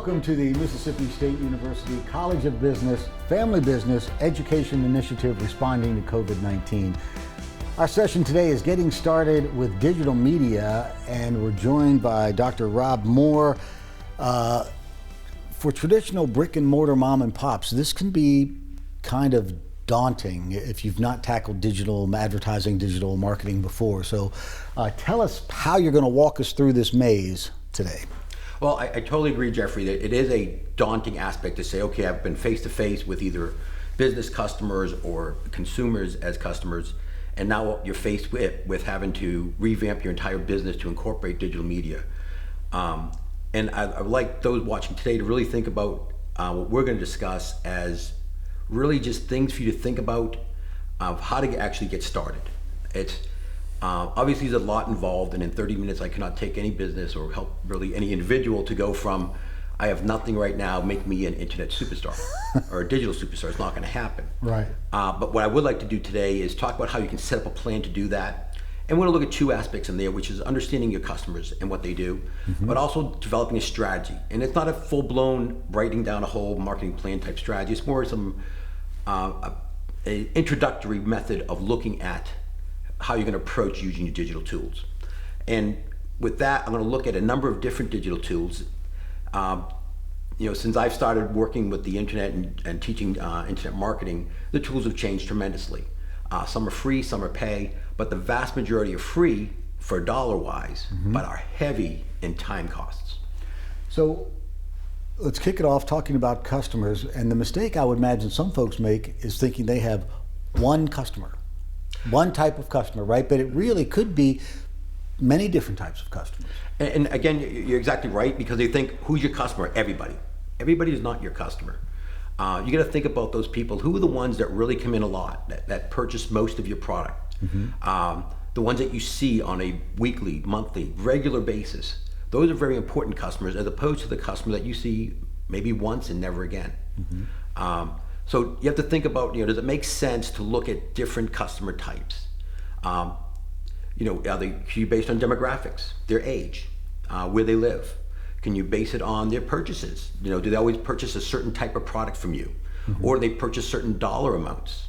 Welcome to the Mississippi State University College of Business Family Business Education Initiative responding to COVID-19. Our session today is getting started with digital media, and we're joined by Dr. Rob Moore. For traditional brick and mortar mom and pops, this can be kind of daunting if you've not tackled digital advertising, digital marketing before. So tell us how you're going to walk us through this maze today. Well, I totally agree, Jeffrey, that it is a daunting aspect to say, okay, I've been face-to-face with either business customers or consumers as customers, and now you're faced with having to revamp your entire business to incorporate digital media. And I would like those watching today to really think about what we're going to discuss as really just things for you to think about of how to actually get started. It's obviously there's a lot involved, and in 30 minutes I cannot take any business or help really any individual to go from I have nothing right now, make me an internet superstar or a digital superstar. It's not going to happen. Right. But what I would like to do today is talk about how you can set up a plan to do that. And we're going to look at two aspects in there, which is understanding your customers and what they do, but also developing a strategy. And it's not a full-blown writing down a whole marketing plan type strategy. It's more some an introductory method of looking at how you're going to approach using your digital tools. And with that, I'm going to look at a number of different digital tools. Since I've started working with the internet and teaching internet marketing, the tools have changed tremendously. Some are free, some are pay, but the vast majority are free for dollar-wise, but are heavy in time costs. So let's kick it off talking about customers. And the mistake I would imagine some folks make is thinking they have one customer, one type of customer, right? But it really could be many different types of customers. And again, you're exactly right, because they think, who's your customer? Everybody. Everybody is not your customer. You got to think about those people. Who are the ones that really come in a lot, that purchase most of your product? The ones that you see on a weekly, monthly, regular basis. Those are very important customers, as opposed to the customer that you see maybe once and never again. So you have to think about, does it make sense to look at different customer types? Are they based on demographics, their age, where they live? Can you base it on their purchases? Do they always purchase a certain type of product from you? Or do they purchase certain dollar amounts?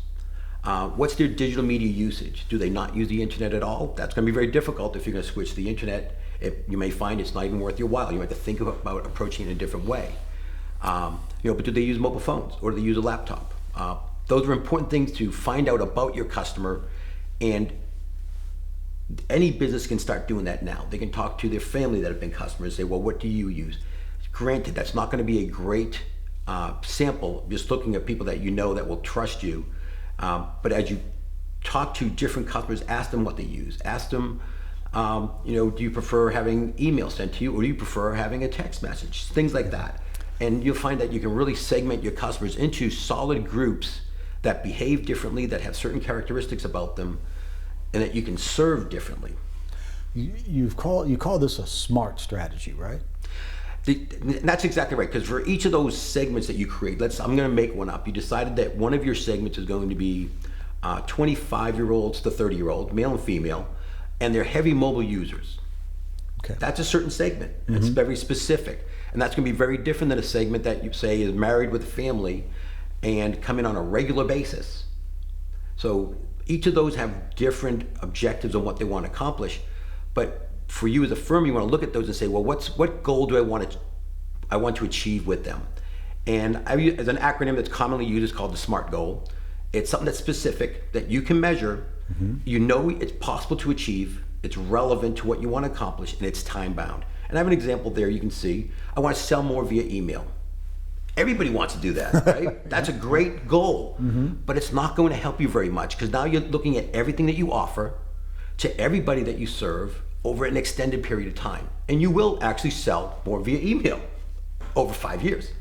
What's their digital media usage? Do they not use the internet at all? That's going to be very difficult if you're going to switch to the internet. You may find it's not even worth your while. You have to think about approaching it in a different way. But do they use mobile phones, or do they use a laptop? Those are important things to find out about your customer, and any business can start doing that now. They can talk to their family that have been customers, say, well, what do you use? Granted, that's not going to be a great sample, just looking at people that you know that will trust you. But as you talk to different customers, ask them what they use. Ask them, do you prefer having email sent to you, or do you prefer having a text message? Things like that. And you'll find that you can really segment your customers into solid groups that behave differently, that have certain characteristics about them, and that you can serve differently. You call this a SMART strategy, right? That's exactly right, because for each of those segments that you create, I'm going to make one up. You decided that one of your segments is going to be 25-year-olds to 30-year-old, male and female, and they're heavy mobile users. Okay. That's a certain segment. It's very specific. And that's going to be very different than a segment that you say is married with a family and come in on a regular basis. So each of those have different objectives on what they want to accomplish. But for you as a firm, you want to look at those and say, well, what goal do I want to achieve with them? And as an acronym that's commonly used, is called the SMART goal. It's something that's specific, that you can measure. You know it's possible to achieve. It's relevant to what you want to accomplish, and it's time bound. And I have an example there. You can see, I want to sell more via email. Everybody wants to do that, right? That's a great goal, but it's not going to help you very much, because now you're looking at everything that you offer to everybody that you serve over an extended period of time. And you will actually sell more via email over 5 years.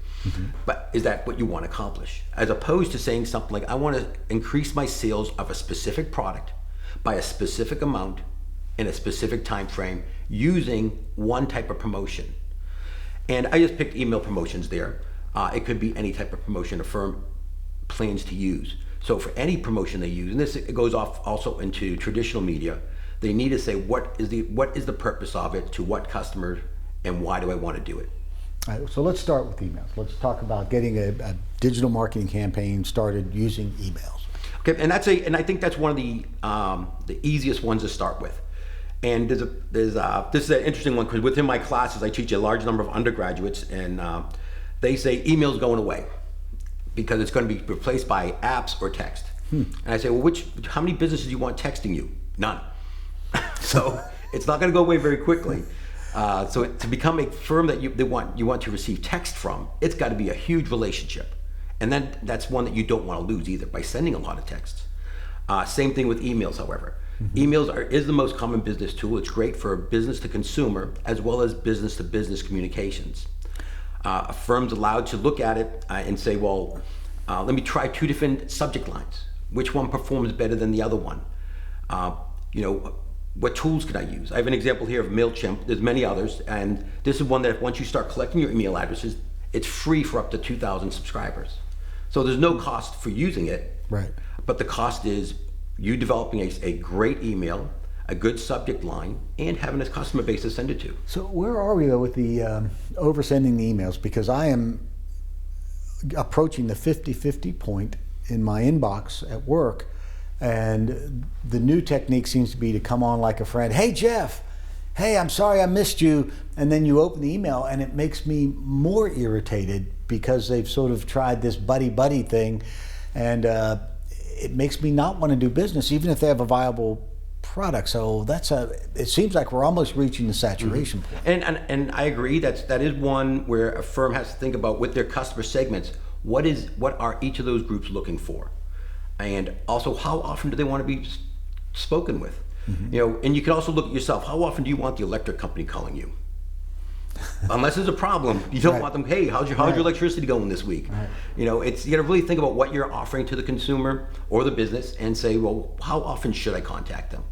But is that what you want to accomplish? As opposed to saying something like, I want to increase my sales of a specific product by a specific amount in a specific time frame using one type of promotion. And I just picked email promotions there. It could be any type of promotion a firm plans to use. So for any promotion they use, and this it goes off also into traditional media, they need to say what is the purpose of it, to what customer, and why do I want to do it. All right, so let's start with emails. Let's talk about getting a digital marketing campaign started using emails. Okay, and I think that's one of the easiest ones to start with. And this is an interesting one because within my classes I teach a large number of undergraduates, and they say email's going away because it's going to be replaced by apps or text. And I say, well, how many businesses do you want texting you? None. So it's not going to go away very quickly. So to become a firm that you want to receive text from, it's got to be a huge relationship. And then that's one that you don't want to lose either by sending a lot of texts. Same thing with emails, however. Emails is the most common business tool. It's great for business to consumer as well as business to business communications. A firm's allowed to look at it and say, well, let me try two different subject lines. Which one performs better than the other one? What tools can I use? I have an example here of MailChimp. There's many others, and this is one that once you start collecting your email addresses, it's free for up to 2,000 subscribers. So there's no cost for using it, right? But the cost is you developing a great email, a good subject line, and having a customer base to send it to. So where are we though with the oversending the emails? Because I am approaching the 50-50 point in my inbox at work, and the new technique seems to be to come on like a friend. Hey Jeff, hey, I'm sorry I missed you. And then you open the email and it makes me more irritated because they've sort of tried this buddy thing, and it makes me not want to do business even if they have a viable product. So it seems like we're almost reaching the saturation point. And I agree that is one where a firm has to think about with their customer segments, what are each of those groups looking for? And also, how often do they want to be spoken with? And you can also look at yourself. How often do you want the electric company calling you? Unless there's a problem, you don't want them. Hey, how's your electricity going this week? Right. You got to really think about what you're offering to the consumer or the business, and say, well, how often should I contact them?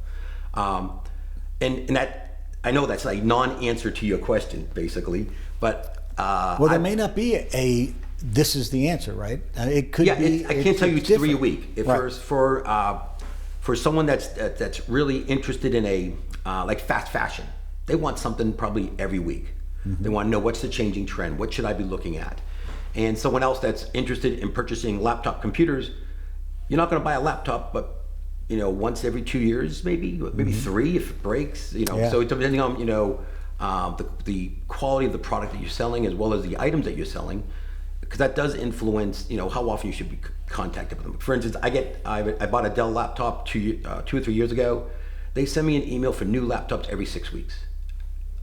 And that, I know that's a non-answer to your question, basically, but there may not be this is the answer, right? It could be. I can't tell you it's different. 3 a week. If for someone that's really interested in like fast fashion, they want something probably every week. They want to know what's the changing trend, what should I be looking at? And someone else that's interested in purchasing laptop computers, you're not going to buy a laptop, but once every 2 years, maybe 3 if it breaks. So depending on the quality of the product that you're selling as well as the items that you're selling, because that does influence how often you should be contacted with them. For instance, I bought a Dell laptop 2 or 3 years ago. They send me an email for new laptops every 6 weeks.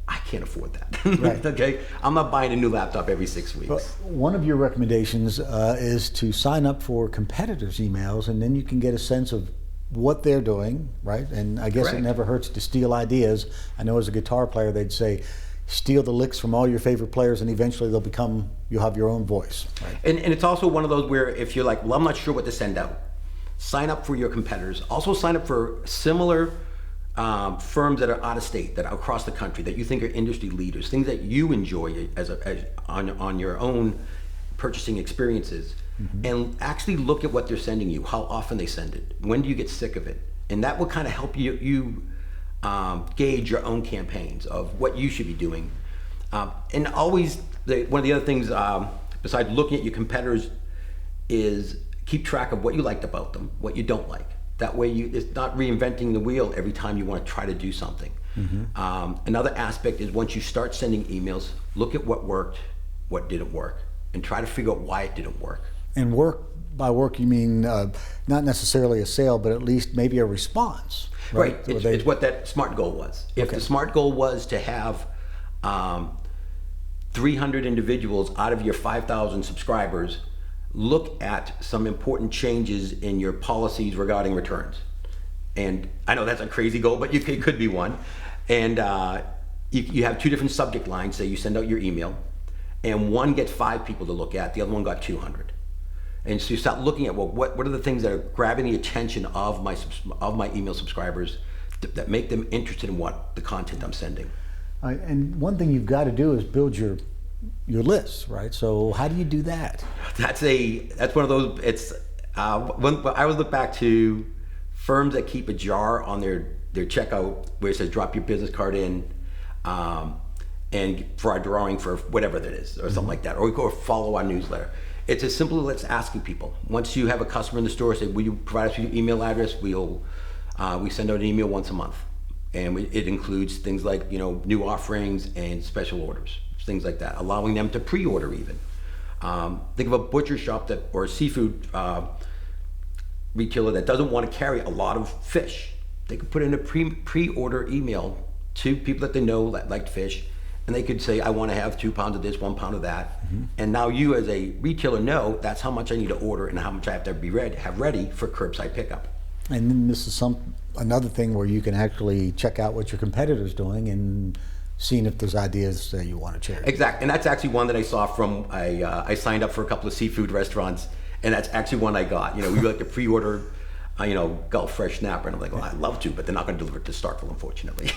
I can't afford that. Right. Okay, I'm not buying a new laptop every 6 weeks. Well, one of your recommendations is to sign up for competitors' emails, and then you can get a sense of what they're doing, right? And I guess Correct. It never hurts to steal ideas. I know as a guitar player, they'd say, steal the licks from all your favorite players, and eventually you'll have your own voice. Right? And it's also one of those where if you're like, well, I'm not sure what to send out, sign up for your competitors. Also sign up for similar firms that are out of state, that are across the country, that you think are industry leaders, things that you enjoy on your own purchasing experiences, and actually look at what they're sending you, how often they send it, when do you get sick of it, and that will kind of help you gauge your own campaigns of what you should be doing. And always, one of the other things besides looking at your competitors is keep track of what you liked about them, what you don't like. That way it's not reinventing the wheel every time you want to try to do something. Another aspect is once you start sending emails, look at what worked, what didn't work, and try to figure out why it didn't work. And by work you mean not necessarily a sale, but at least maybe a response. Right. It's what that SMART goal was. If the SMART goal was to have 300 individuals out of your 5,000 subscribers look at some important changes in your policies regarding returns. And I know that's a crazy goal, but it could be one. And you have two different subject lines. Say you send out your email, and one gets 5 people to look at, the other one got 200. And so you start looking at, well, what are the things that are grabbing the attention of my email subscribers that make them interested in what the content I'm sending. And one thing you've got to do is build your lists, right? So how do you do that? That's one of those. It's when I would look back to firms that keep a jar on their checkout where it says drop your business card in, and for our drawing for whatever that is, or something like that, or we go follow our newsletter. It's as simple as asking people. Once you have a customer in the store, say, will you provide us with your email address? We send out an email once a month. And it includes things like, new offerings and special orders, things like that, allowing them to pre-order even. Think of a butcher shop or a seafood retailer that doesn't want to carry a lot of fish. They could put in a pre-order email to people that they know that like fish, and they could say, I want to have 2 pounds of this, 1 pound of that. And now you as a retailer know that's how much I need to order and how much I have to have ready for curbside pickup. And then this is another thing where you can actually check out what your competitor's doing and seeing if there's ideas that you want to share. Exactly, and that's actually one that I saw from, I signed up for a couple of seafood restaurants, and that's actually one I got. We like to pre-order, Gulf fresh snapper, and I'm like, well, I'd love to, but they're not going to deliver it to Starkville, unfortunately.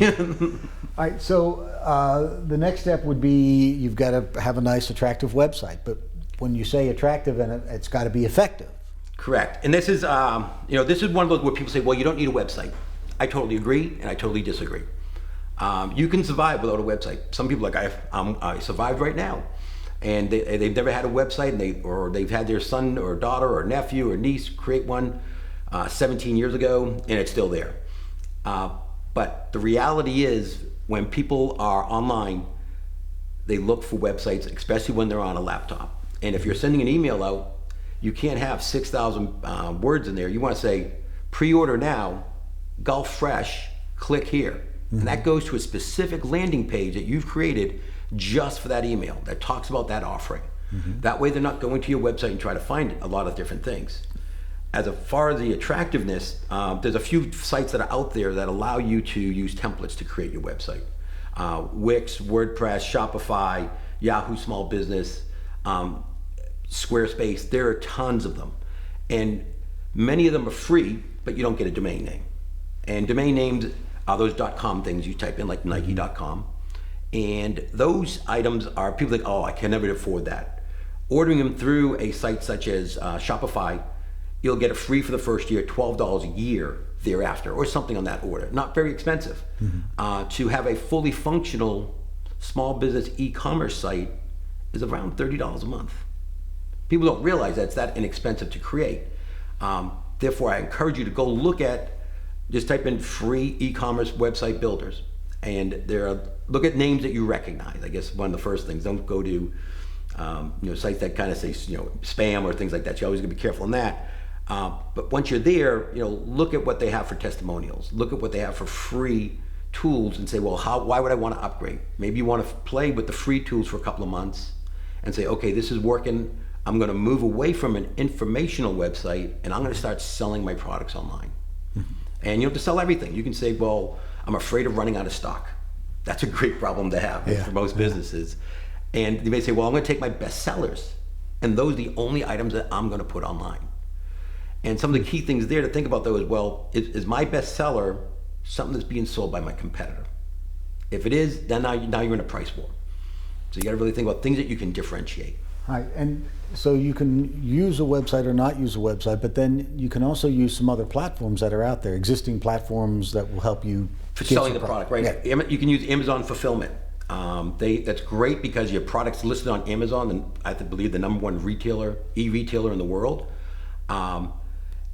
All right, so the next step would be you've got to have a nice, attractive website, but when you say attractive, and it's got to be effective. Correct, and this is, this is one of those where people say, well, you don't need a website. I totally agree, and I totally disagree. You can survive without a website. Some people are like, I survived right now, and they've never had a website, and they've had their son or daughter or nephew or niece create one 17 years ago, and it's still there. But the reality is, when people are online, they look for websites, especially when they're on a laptop. And if you're sending an email out, you can't have 6,000 words in there. You want to say, pre-order now, Gulf Fresh, click here. And that goes to a specific landing page that you've created just for that email that talks about that offering. That way they're not going to your website and try to find a lot of different things. As far as the attractiveness, there's a few sites that are out there that allow you to use templates to create your website. Wix, WordPress, Shopify, Yahoo Small Business, Squarespace, there are tons of them. And many of them are free, but you don't get a domain name. And domain names are those .com things you type in, like Nike.com. And those items are, people think, oh, I can never afford that. Ordering them through a site such as Shopify, you'll get it free for the first year, $12 a year thereafter, or something on that order. Not very expensive. To have a fully functional small business e-commerce site is around $30 a month. People don't realize that's that inexpensive to create. Therefore, I encourage you to go look at, just type in free e-commerce website builders, and look at names that you recognize. I guess one of the first things, don't go to sites that kind of say spam or things like that. You're always gonna be careful on that. But once you're there, look at what they have for testimonials. Look at what they have for free tools and say, well, why would I want to upgrade? Maybe you want to play with the free tools for a couple of months and say, okay, this is working. I'm going to move away from an informational website and I'm going to start selling my products online. And you don't have to sell everything. You can say, well, I'm afraid of running out of stock. That's a great problem to have for most businesses. And you may say, well, I'm going to take my best sellers, and those are the only items that I'm going to put online. And some of the key things there to think about, though, is, well, is my best seller something that's being sold by my competitor? If it is, then now you're in a price war. So you got to really think about things that you can differentiate. Right, and so you can use a website or not use a website, but then you can also use some other platforms that are out there, existing platforms that will help you for selling the product, right? Yeah. You can use Amazon fulfillment. That's great because your product's listed on Amazon, and I believe the #1 e-retailer in the world.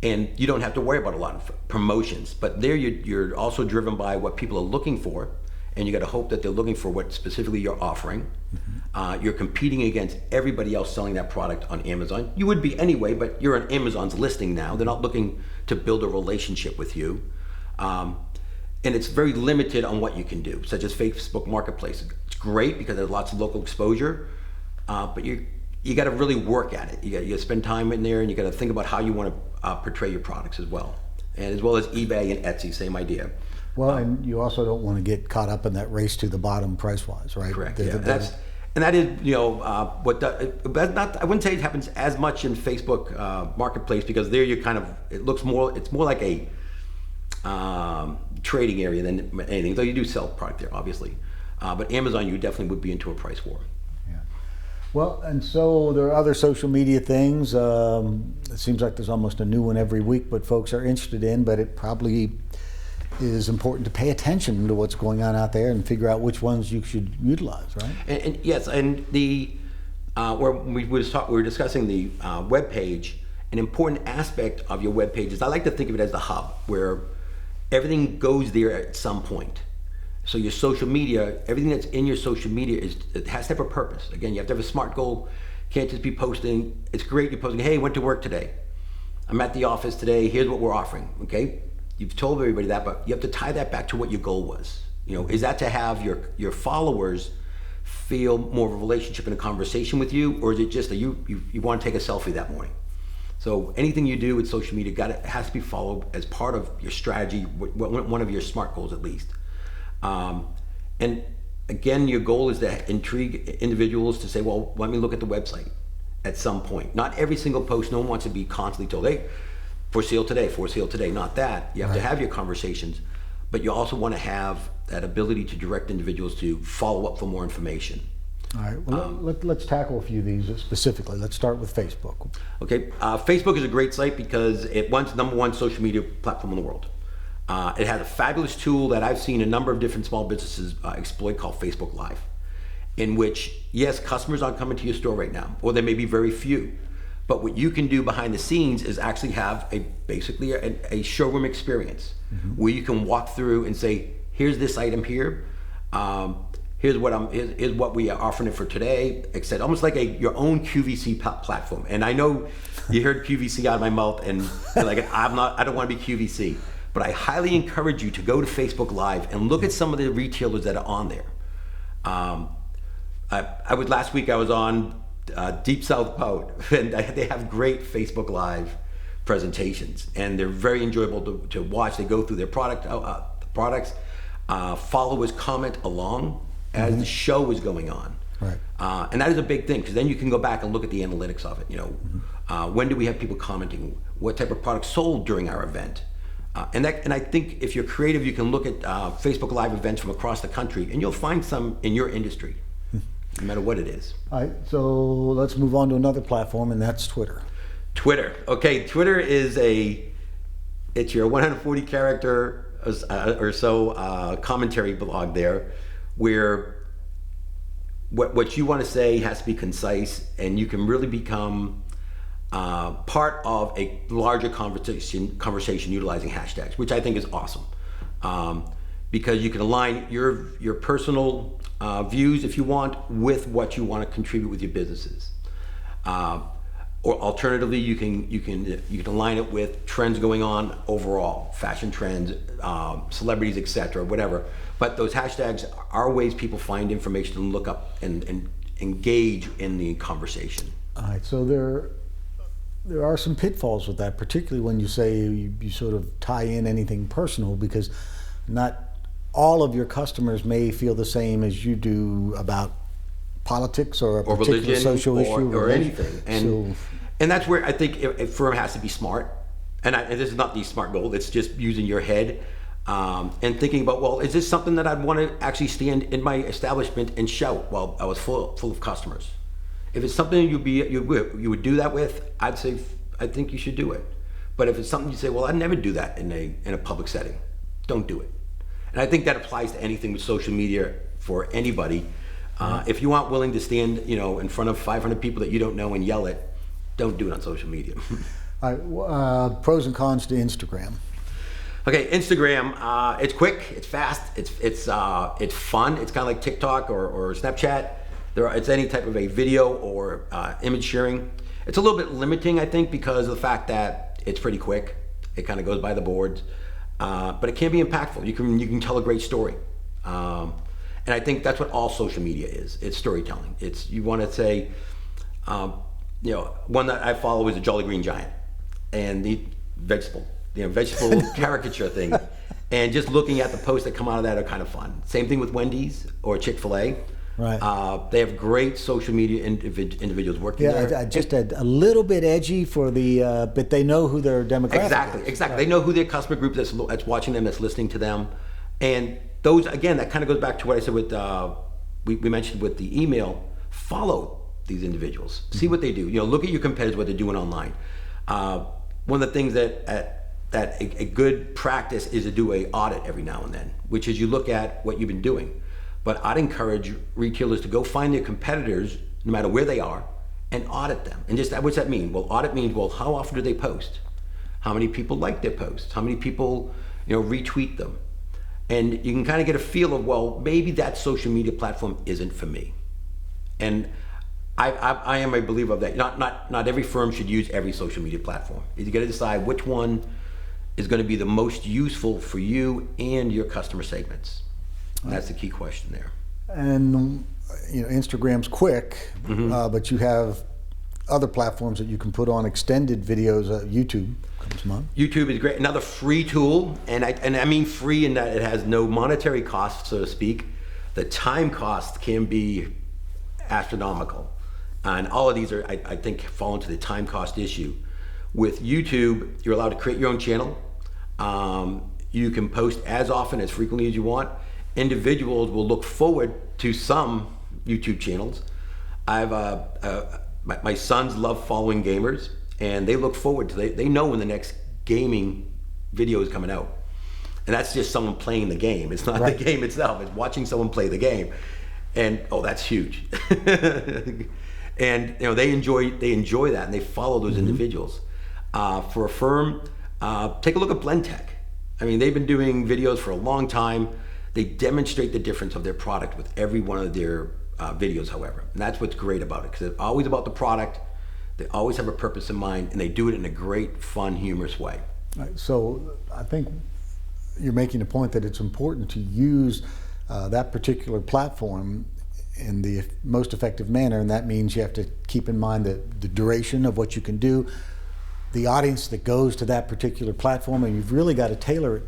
And you don't have to worry about a lot of promotions, but there you're also driven by what people are looking for, and you got to hope that they're looking for what specifically you're offering. You're competing against everybody else selling that product on Amazon. You would be anyway, but you're on Amazon's listing now. They're not looking to build a relationship with you. And it's very limited on what you can do, such as Facebook Marketplace. It's great because there's lots of local exposure, but you got to really work at it. You got to spend time in there, and you got to think about how you want to portray your products as well. And as well as eBay and Etsy, same idea. Well, and you also don't want to get caught up in that race to the bottom price-wise, right? Correct. That is, I wouldn't say it happens as much in Facebook Marketplace, because there it's more like a trading area than anything, though you do sell product there, obviously. But Amazon, you definitely would be into a price war. Yeah. Well, and so there are other social media things. It seems like there's almost a new one every week, but folks are interested in, but it probably is important to pay attention to what's going on out there and figure out which ones you should utilize, right? And yes, and the where we were discussing the web page. An important aspect of your web page is, I like to think of it as the hub where everything goes there at some point. So your social media, everything that's in your social media it has to have a purpose. Again, you have to have a SMART goal. Can't just be posting. It's great you're posting, hey, went to work today. I'm at the office today. Here's what we're offering. Okay, you've told everybody that, but you have to tie that back to what your goal was. Is that to have your followers feel more of a relationship and a conversation with you, or is it just that you want to take a selfie that morning? So anything you do with social media has to be followed as part of your strategy, one of your SMART goals at least. And again, your goal is to intrigue individuals to say, well, let me look at the website at some point. Not every single post, no one wants to be constantly told, hey, for sale today, not that. You have to have your conversations, but you also want to have that ability to direct individuals to follow up for more information. All right, well, let's tackle a few of these specifically. Let's start with Facebook. Okay, Facebook is a great site because it's #1 social media platform in the world. It has a fabulous tool that I've seen a number of different small businesses exploit called Facebook Live, in which, yes, customers aren't coming to your store right now, or there may be very few, but what you can do behind the scenes is actually have basically a showroom experience where you can walk through and say, here's this item here, here's what we are offering it for today, etc. Almost like your own QVC platform. And I know you heard QVC out of my mouth, and you're like, I don't want to be QVC, but I highly encourage you to go to Facebook Live and look at some of the retailers that are on there. Last week I was on Deep South Pout, and they have great Facebook Live presentations, and they're very enjoyable to watch. They go through their products. Followers comment along as the show is going on. Right. And that is a big thing, because then you can go back and look at the analytics of it. When do we have people commenting? What type of products sold during our event? And I think if you're creative, you can look at Facebook Live events from across the country, and you'll find some in your industry, no matter what it is. All right, so let's move on to another platform, and that's Twitter. Twitter. Okay, Twitter is it's your 140 character or so commentary blog there, where what you want to say has to be concise, and you can really become part of a larger conversation utilizing hashtags, which I think is awesome, because you can align your personal views, if you want, with what you want to contribute with your businesses. Or alternatively, you can align it with trends going on overall, fashion trends, celebrities, etc., whatever. But those hashtags are ways people find information to look up and engage in the conversation. All right, so there are some pitfalls with that, particularly when you say you sort of tie in anything personal, because not all of your customers may feel the same as you do about politics or a particular religion social issue or anything. And that's where I think a firm has to be smart. And this is not the SMART goal, it's just using your head and thinking about, well, is this something that I'd want to actually stand in my establishment and shout while I was full of customers? If it's something you would do that with, I'd say I think you should do it. But if it's something you say, well, I'd never do that in a public setting, don't do it. And I think that applies to anything with social media for anybody. If you aren't willing to stand, in front of 500 people that you don't know and yell it, don't do it on social media. All right, pros and cons to Instagram. Okay, Instagram. It's quick, it's fast, it's fun. It's kind of like TikTok or Snapchat. It's any type of a video or image sharing. It's a little bit limiting, I think, because of the fact that it's pretty quick. It kind of goes by the boards, but it can be impactful. You can tell a great story. And I think that's what all social media is. It's storytelling. You want to say, one that I follow is a Jolly Green Giant, and the vegetable caricature thing. And just looking at the posts that come out of that are kind of fun. Same thing with Wendy's or Chick-fil-A. Right. They have great social media individuals working there. Yeah, just a little bit edgy for the, but they know who their demographic is. Exactly. Right. They know who their customer group that's watching them, that's listening to them. And those, again, that kind of goes back to what I said with, we mentioned with the email. Follow these individuals. See what they do. Look at your competitors, what they're doing online. One of the things that that a good practice is to do a audit every now and then, which is you look at what you've been doing. But I'd encourage retailers to go find their competitors, no matter where they are, and audit them. And just what's that mean? Well, audit means, well, how often do they post? How many people like their posts? How many people, retweet them? And you can kind of get a feel of, well, maybe that social media platform isn't for me. And I am a believer of that. Not every firm should use every social media platform. You got to decide which one is going to be the most useful for you and your customer segments. And that's the key question there. And Instagram's quick, but you have other platforms that you can put on extended videos. YouTube comes to mind. YouTube is great. Another free tool, and I mean free in that it has no monetary cost, so to speak. The time cost can be astronomical, and all of these are, I think, fall into the time cost issue. With YouTube, you're allowed to create your own channel. You can post as often, as frequently as you want. Individuals will look forward to some YouTube channels. My sons love following gamers, and they look forward to they know when the next gaming video is coming out. And that's just someone playing the game. It's not the game itself, it's watching someone play the game. And that's huge. And they enjoy that, and they follow those individuals. For a firm, take a look at Blendtec. I mean, they've been doing videos for a long time. They demonstrate the difference of their product with every one of their videos, however. And that's what's great about it, because it's always about the product. They always have a purpose in mind, and they do it in a great, fun, humorous way. Right. So I think you're making the point that it's important to use that particular platform in the most effective manner, and that means you have to keep in mind the duration of what you can do, the audience that goes to that particular platform, and you've really got to tailor it.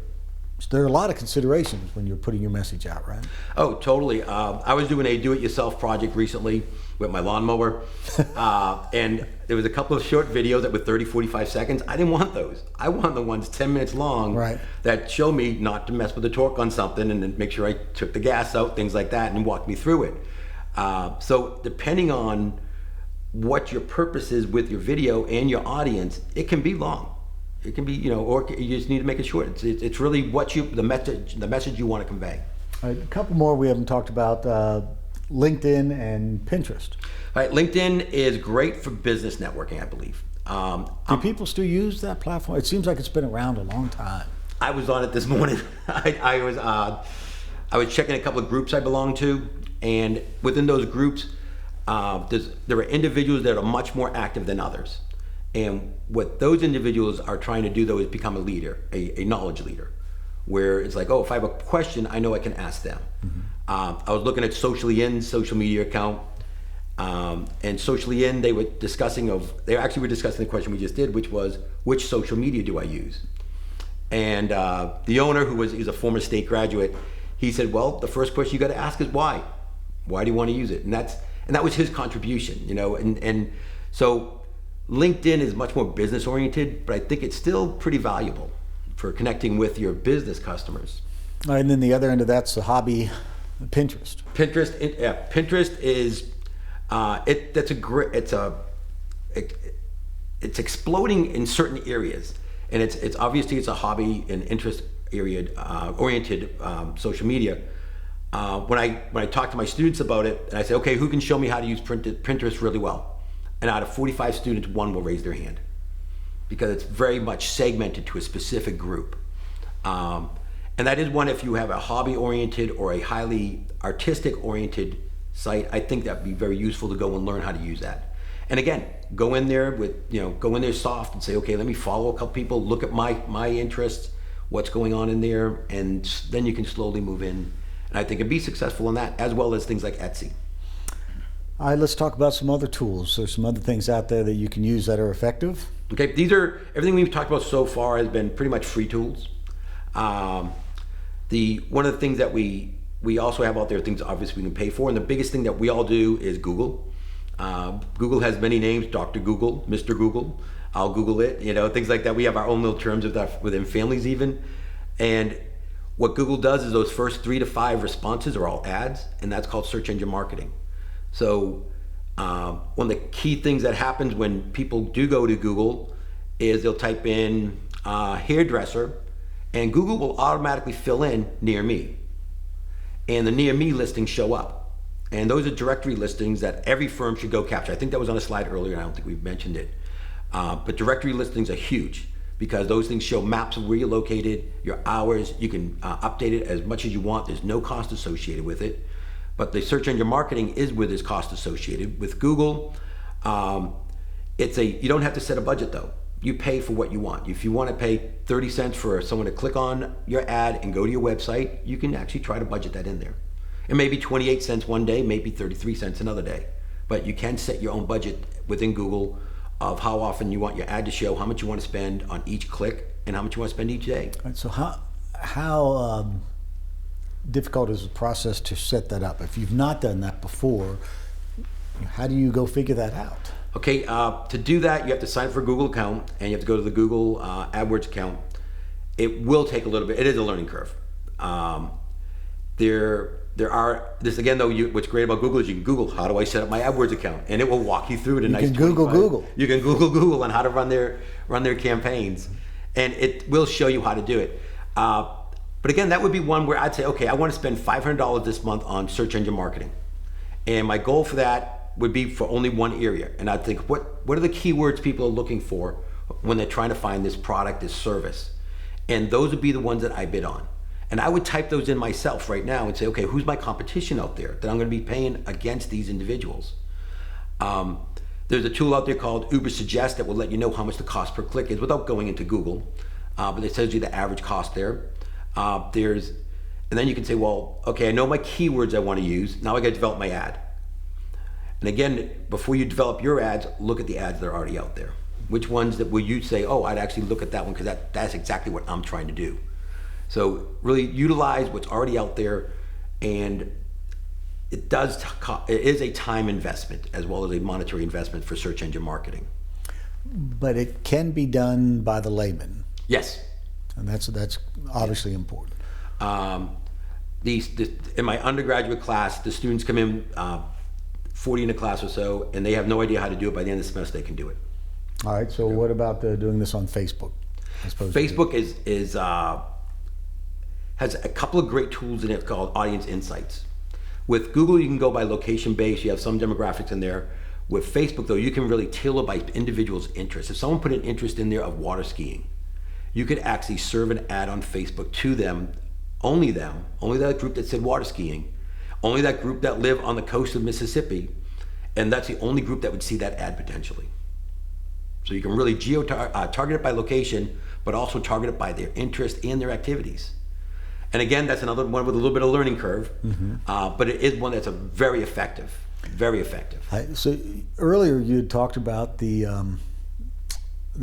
So there are a lot of considerations when you're putting your message out, right? Oh, totally. I was doing a do-it-yourself project recently with my lawnmower, and there was a couple of short videos that were 30, 45 seconds. I didn't want those. I want the ones 10 minutes long that show me not to mess with the torque on something, and then make sure I took the gas out, things like that, and walk me through it. So depending on what your purpose is with your video and your audience, it can be long. It can be, or you just need to make it short. It's really the message you want to convey. All right, a couple more we haven't talked about, LinkedIn and Pinterest. All right, LinkedIn is great for business networking, I believe. Do people still use that platform? It seems like it's been around a long time. I was on it this morning. I was checking a couple of groups I belong to, and within those groups, there are individuals that are much more active than others. And what those individuals are trying to do, though, is become a leader, a knowledge leader, where it's like, if I have a question, I know I can ask them. I was looking at Socially In's social media account, and Socially In, they were discussing the question we just did, which was, which social media do I use? And the owner, he's a former state graduate, he said, well, the first question you got to ask is why? Why do you want to use it? And that was his contribution, and so LinkedIn is much more business oriented, but I think it's still pretty valuable for connecting with your business customers. All right, and then the other end of that's the hobby, Pinterest. Pinterest is it's exploding in certain areas, and it's obviously it's a hobby and interest oriented social media. When I talk to my students about it, and I say, okay, who can show me how to use Pinterest really well? And out of 45 students, one will raise their hand, because it's very much segmented to a specific group. And that is one, if you have a hobby-oriented or a highly artistic-oriented site, I think that'd be very useful to go and learn how to use that. And again, go in there soft and say, okay, let me follow a couple people, look at my interests, what's going on in there, and then you can slowly move in. And I think it'd be successful in that, as well as things like Etsy. All right, let's talk about some other tools. There's some other things out there that you can use that are effective. Okay, everything we've talked about so far has been pretty much free tools. One of the things that we also have out there, things obviously we can pay for, and the biggest thing that we all do is Google. Google has many names: Dr. Google, Mr. Google, I'll Google it, things like that. We have our own little terms of that within families even. And what Google does is those first 3 to 5 responses are all ads, and that's called search engine marketing. So one of the key things that happens when people do go to Google is they'll type in hairdresser, and Google will automatically fill in near me. And the near me listings show up. And those are directory listings that every firm should go capture. I think that was on a slide earlier, and I don't think we've mentioned it. But directory listings are huge because those things show maps of where you're located, your hours. You can update it as much as you want. There's no cost associated with it. But the search engine marketing is where there's cost associated. With Google, you don't have to set a budget though. You pay for what you want. If you want to pay 30 cents for someone to click on your ad and go to your website, you can actually try to budget that in there. It may be 28 cents one day, maybe 33 cents another day. But you can set your own budget within Google of how often you want your ad to show, how much you want to spend on each click, and how much you want to spend each day. Right, so how difficult is the process to set that up? If you've not done that before, how do you go figure that out? Okay, to do that, you have to sign up for a Google account, and you have to go to the Google AdWords account. It will take a little bit. It is a learning curve. There are this again though. What's great about Google is you can Google how do I set up my AdWords account, and it will walk you through it. You can Google. You can Google on how to run their campaigns, and it will show you how to do it. But again, that would be one where I'd say, okay, I want to spend $500 this month on search engine marketing, and my goal for that would be for only one area. And I'd think, what are the keywords people are looking for when they're trying to find this product, this service, and those would be the ones that I bid on. And I would type those in myself right now and say, okay, who's my competition out there that I'm going to be paying against these individuals? There's a tool out there called Uber Suggest that will let you know how much the cost per click is without going into Google, but it tells you the average cost there. And then you can say, well, okay, I know my keywords I want to use. Now I got to develop my ad. And again, before you develop your ads, look at the ads that are already out there. Which ones that will you say, oh, I'd actually look at that one because that's exactly what I'm trying to do. So really utilize what's already out there, and it is a time investment as well as a monetary investment for search engine marketing. But it can be done by the layman. Yes. And that's obviously important. In my undergraduate class, the students come in 40 in a class or so, and they have no idea how to do it. By the end of the semester, they can do it. All right. So what about doing this on Facebook? Facebook has a couple of great tools in it called Audience Insights. With Google, you can go by location based. You have some demographics in there. With Facebook, though, you can really tailor by individual's interest. If someone put an interest in there of water skiing, you could actually serve an ad on Facebook to them, only that group that said water skiing, only that group that live on the coast of Mississippi, and that's the only group that would see that ad potentially. So you can really target it by location, but also target it by their interest and their activities. And again, that's another one with a little bit of learning curve, but it is one that's very effective, very effective. So earlier you had talked about the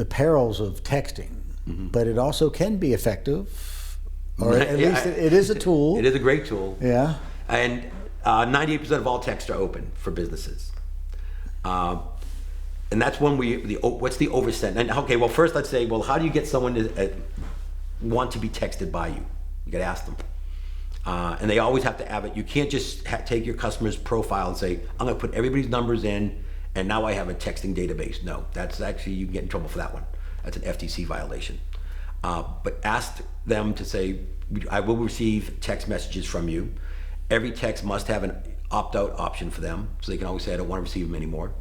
perils of texting, but it also can be effective, or at least it is a tool. It is a great tool. Yeah. And 98% of all texts are open for businesses. And that's when what's the oversend? And okay, well, first let's say, well, how do you get someone to want to be texted by you? You got to ask them. And they always have to have it. You can't just take your customer's profile and say, I'm going to put everybody's numbers in, and now I have a texting database. No, that's actually, you can get in trouble for that one. That's an FTC violation. But ask them to say, I will receive text messages from you. Every text must have an opt-out option for them, so they can always say, I don't want to receive them anymore.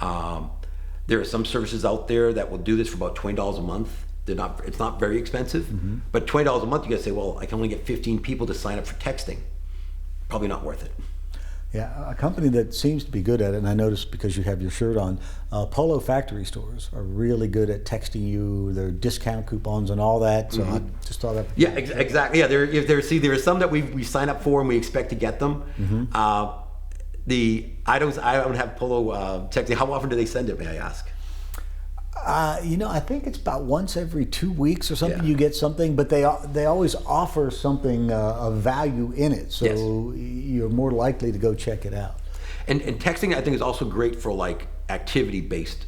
There are some services out there that will do this for about $20 a month. It's not very expensive, but $20 a month, you gotta say, well, I can only get 15 people to sign up for texting. Probably not worth it. Yeah, a company that seems to be good at it, and I noticed because you have your shirt on, Polo factory stores are really good at texting you their discount coupons and all that. So I just thought that. Yeah, exactly. Yeah, there are some that we sign up for and we expect to get them. I don't have Polo texting. How often do they send it, may I ask? I think it's about once every 2 weeks or something. You get something, but they always offer something of value in it, so you're more likely to go check it out. And texting, I think, is also great for like activity-based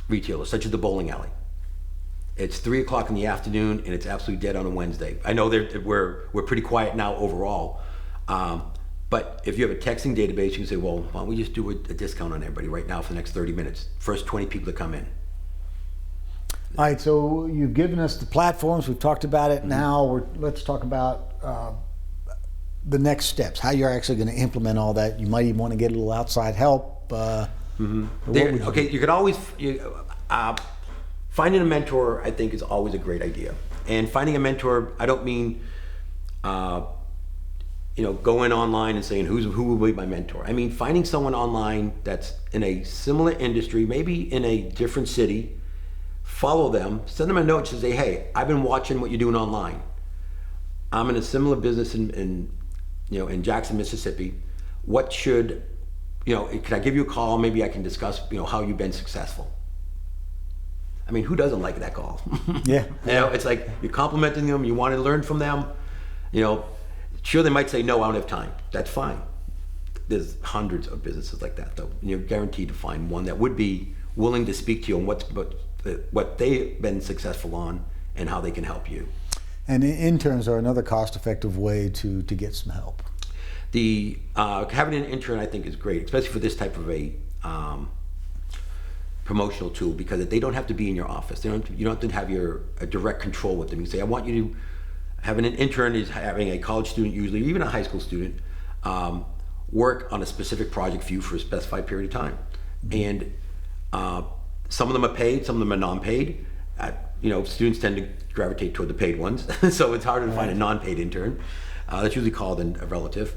retailers, such as the bowling alley. It's 3:00 in the afternoon, and it's absolutely dead on a Wednesday. I know we're pretty quiet now overall. But if you have a texting database, you can say, well, why don't we just do a discount on everybody right now for the next 30 minutes? First 20 people to come in. All right, so you've given us the platforms. We've talked about it. Now let's talk about the next steps. How you're actually going to implement all that. You might even want to get a little outside help. You could always finding a mentor. I think is always a great idea. And finding a mentor, I don't mean going online and saying who will be my mentor. I mean finding someone online that's in a similar industry, maybe in a different city. Follow them, send them a note and say, hey, I've been watching what you're doing online. I'm in a similar business in Jackson, Mississippi. What should, can I give you a call? Maybe I can discuss, how you've been successful. I mean, who doesn't like that call? Yeah. It's like you're complimenting them, you want to learn from them. Sure, they might say, no, I don't have time. That's fine. There's hundreds of businesses like that, though. And you're guaranteed to find one that would be willing to speak to you on what they've been successful on and how they can help you. And interns are another cost-effective way to get some help. Having an intern, I think, is great, especially for this type of a promotional tool, because they don't have to be in your office. You don't have to have a direct control with them. You say, I want you to having an intern is having a college student, usually even a high school student, work on a specific project for you for a specified period of time. And some of them are paid, some of them are non-paid. Students tend to gravitate toward the paid ones, so it's harder to find a non-paid intern. That's usually called a relative.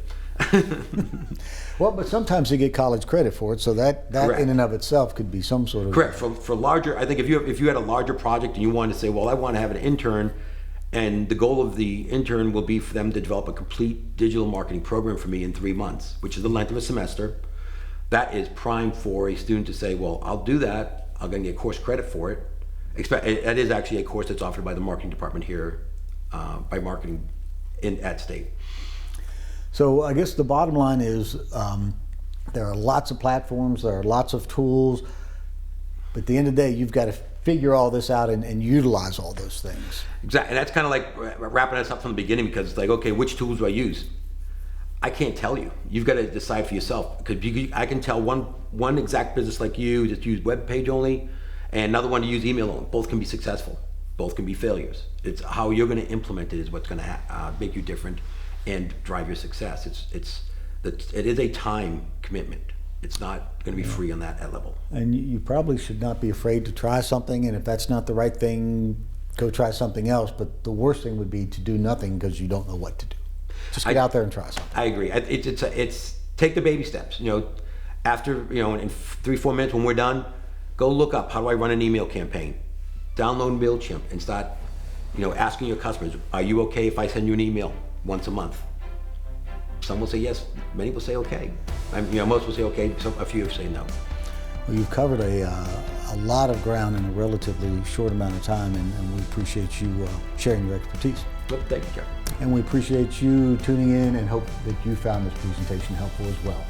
Well, but sometimes they get college credit for it, so that in and of itself could be some sort of... Correct. For larger, I think if you had a larger project and you wanted to say, well, I want to have an intern, and the goal of the intern will be for them to develop a complete digital marketing program for me in 3 months, which is the length of a semester. That is prime for a student to say, well, I'll do that. I'm going to get course credit for it. That is actually a course that's offered by the marketing department here, by marketing at State. So I guess the bottom line is there are lots of platforms, there are lots of tools, but at the end of the day, you've got to figure all this out and utilize all those things. Exactly, and that's kind of like wrapping us up from the beginning, because it's like, okay, which tools do I use? I can't tell you. You've got to decide for yourself, because I can tell one exact business like you just use web page only, and another one to use email only. Both can be successful. Both can be failures. It's how you're going to implement it is what's going to make you different and drive your success. It is a time commitment. It's not going to be free on that level. And you probably should not be afraid to try something, and if that's not the right thing, go try something else. But the worst thing would be to do nothing because you don't know what to do. Just get out there and try something. I agree. It's take the baby steps. After in 3-4 minutes when we're done, go look up how do I run an email campaign. Download MailChimp and start asking your customers, are you okay if I send you an email once a month? Some will say yes, many will say okay. Most will say okay, a few will say no. Well, you've covered a lot of ground in a relatively short amount of time, and we appreciate you sharing your expertise. Well, thank you, Jeff. And we appreciate you tuning in and hope that you found this presentation helpful as well.